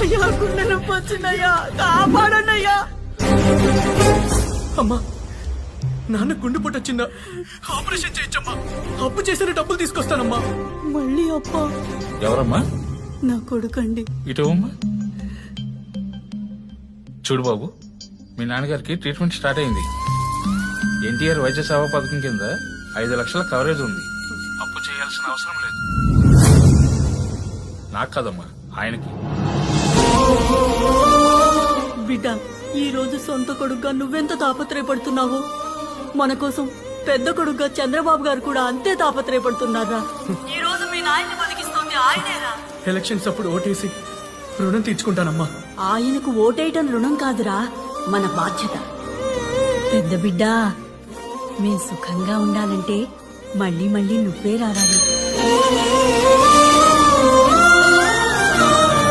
అయ్యా గుండె నొప్పి వచ్చిందయ్యా, కాపాడనయ్యా. అమ్మా నాన్న గుండె పొట్టు వచ్చిందా? ఆపరేషన్ చేయొచ్చమ్మా. అప్పు చేసిన డబ్బులు తీసుకొస్తానమ్మా. మళ్ళీ అప్ప? ఎవరమ్మా? నా కొడుకండి. ఇటమ్మా చూడు బాబు, మీ నాన్నగారికి ట్రీట్మెంట్ స్టార్ట్ అయింది. ఎన్టీఆర్ వైద్య సేవా పథకం కింద 5 లక్షల కవరేజ్ ఉంది. అప్పు చేయాల్సిన అవసరం లేదు. నాకు కాదమ్మా, ఆయనకి. బిడ్డ, ఈ రోజు సొంత కొడుకుగా నువ్వెంత తాపత్రయపడుతున్నావు, మన కోసం పెద్ద కొడుకుగా చంద్రబాబు గారు కూడా అంతే తాపత్రయపడుతున్నారా? ఈ రోజు మీ నాయన్ని బతికిస్తోంది ఆయనేరా. ఎలక్షన్స్ అప్పుడు ఓటేసి రుణం తీర్చుకుంటానమ్మా. ఆయనకు ఓటేయటం రుణం కాదురా, మన బాధ్యత. పెద్ద బిడ్డ, మేం సుఖంగా ఉండాలంటే మళ్ళీ మళ్ళీ నువ్వే రావాలి.